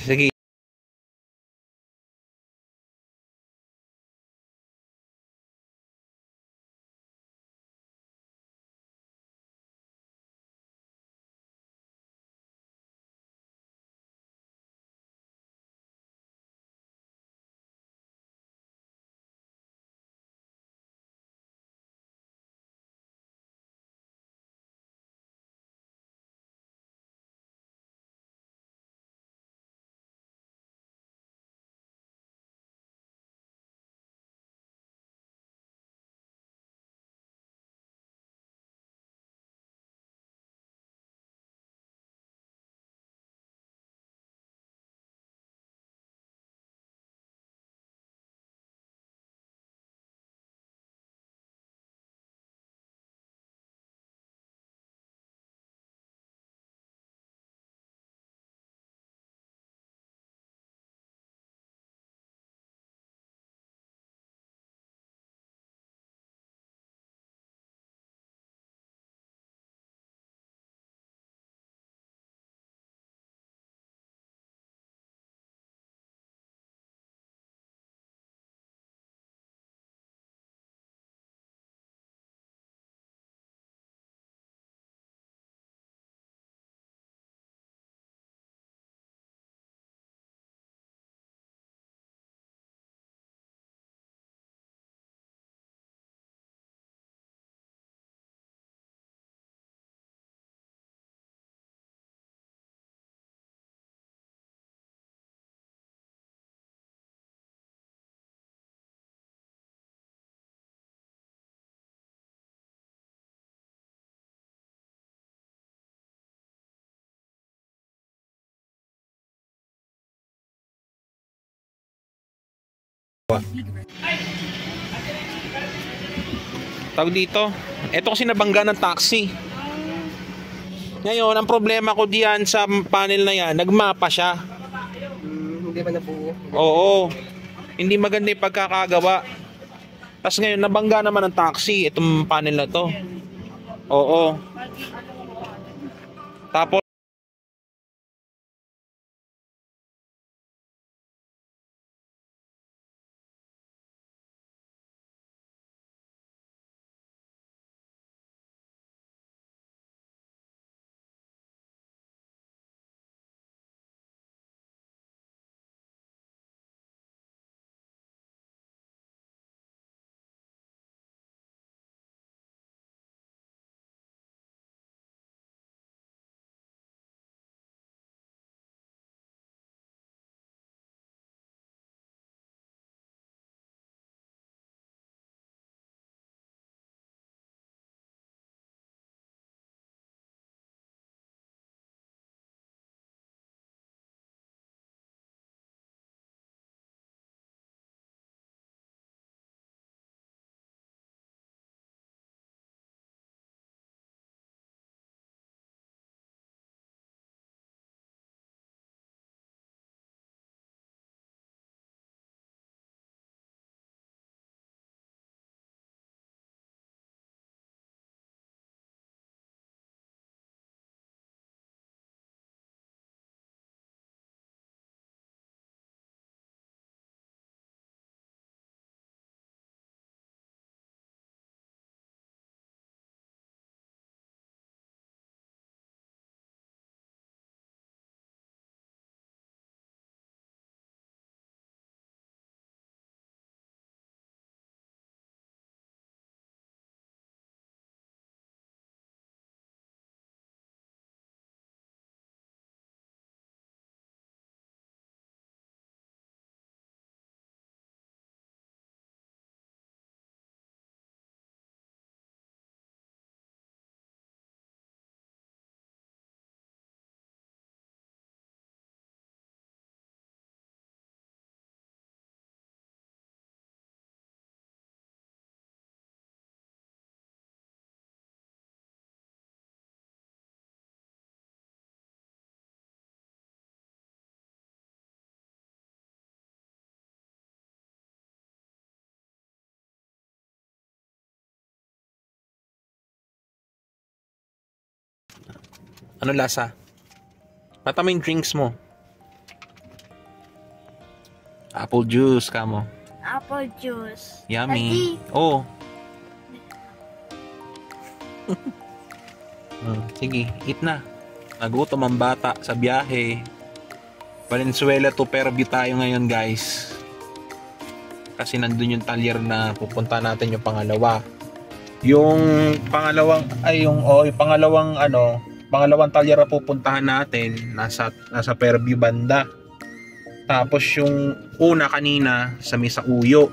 Sige. Tawag dito. Ito kasi nabangga ng taxi. Ngayon, ang problema ko diyan sa panel na yan, nagmapa siya. Hindi ba nabuo? Oo. Hindi maganda yung pagkakagawa. Tapos ngayon, nabangga naman ng taxi. Itong panel na to. Oo. Tapos, ano lasa? Mata mo yung drinks mo. Apple juice, kamo. Apple juice. Yummy. Oh. Sige, eat na. Nagutom ang bata sa biyahe. Valenzuela to Fairview tayo ngayon, guys. Kasi nandun yung talyer na pupunta natin yung pangalawa. Yung pangalawang pangalawang talyer na pupuntahan natin nasa Fairview banda. Tapos yung una kanina sa Misa Uyo.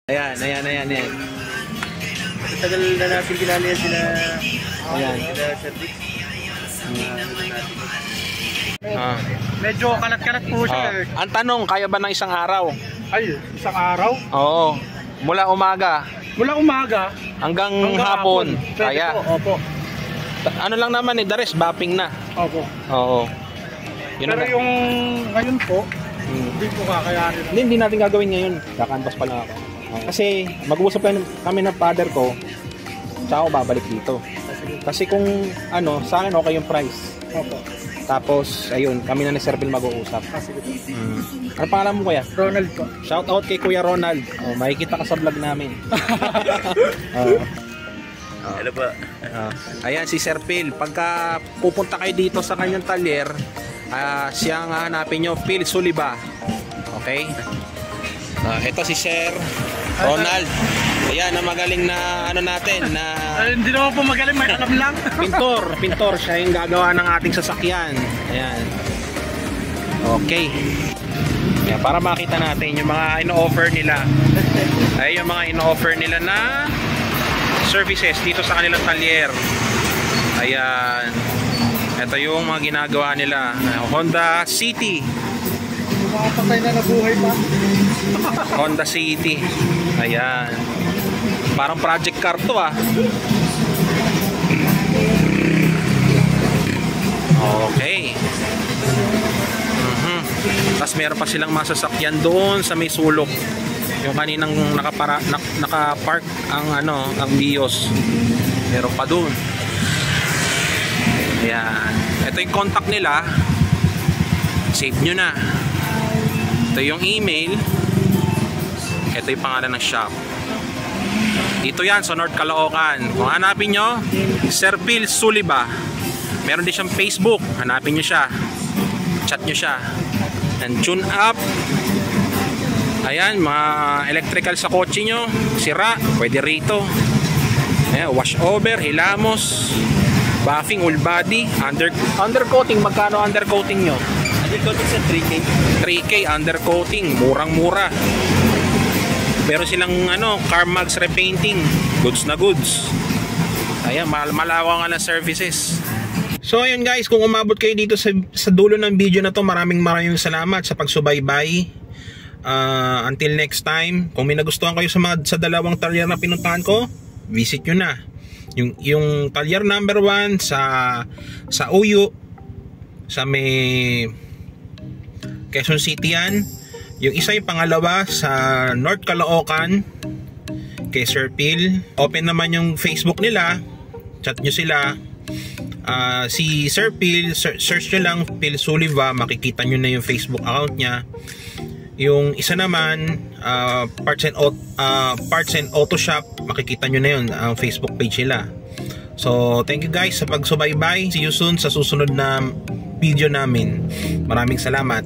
Ayan. Tagal na natin kilala yan sila. Ayan. Medyo kalat-kalat po siya. Ang tanong, kaya ba ng isang araw? Ay, isang araw? Oo. Mula umaga Mula umaga hanggang hapon. Pwede Kaya. po, opo. Ano lang naman the rest, bapping na. Opo. Oo. Yun Pero na. yung ngayon po, hindi po kakayanin. Hindi natin gagawin ngayon. Kakanvas pa lang ako. Kasi mag-uusap kami ng father ko, tsaka ako babalik dito. Kasi kung sa akin okay yung price. Opo. Tapos, ayun, kami na ni Sir Bill mag-uusap. Ano pangalan mo, kuya? Ronald po. Shout out kay Kuya Ronald. Makikita ka sa vlog namin. Hello po. Ayan si Sir Phil. Pagka pupunta kayo dito sa kanyang talyer, siyang hanapin nyo, Phil Suliba. Okay? Ito si Sir Ronald. Ayan, na magaling na natin na Hindi naman po magaling, may alam lang. pintor. Siya yung gagawa ng ating sasakyan. Ayan. Okay. Ayan, para makita natin yung mga ino-offer nila. Ay, yung mga ino-offer nila na services dito sa kanilang talyer. Ayan. Ito yung mga ginagawa nila. Honda City. Mga patay na nabuhay pa. Honda City. Ayan. Parang project car to Okay. Tapos meron pa silang masasakyan doon sa may sulok. Yung kaninang nakapark ang Vios. Meron pa doon. Ayan. Ito yung contact nila. Save nyo na. Ito yung email. Ito yung pangalan ng shop. Dito yan sa North Caloocan. Kung hanapin nyo, Sir Phil Suliba. Meron din siyang Facebook. Hanapin nyo siya. Chat nyo siya. And tune up. Ayan, mga electrical sa kotse nyo. Sira, pwede rito. Ayan, wash over, hilamos, buffing, all body, undercoating. Magkano undercoating nyo? Undercoating sa 3K. 3K undercoating, murang-mura. Pero silang Carmax repainting, goods na goods. Ayan, malawang na services. So ayun guys, kung umabot kayo dito sa dulo ng video na to, maraming salamat sa pagsubaybay. Until next time, kung may nagustuhan kayo sa dalawang talyer na pinuntahan ko, visit nyo na. Yung talyer number 1 sa Uyo, sa may Quezon City yan. Yung isa, yung pangalawa sa North Caloocan kay Sir Phil. Open naman yung Facebook nila, chat nyo sila. Si Sir Phil, search nyo lang Phil Suliva, makikita nyo na yung Facebook account nya. Yung isa naman, Parts and Auto Shop, makikita nyo na yun ang Facebook page nila. So thank you guys sa pagsubaybay. See you soon sa susunod na video namin. Maraming salamat.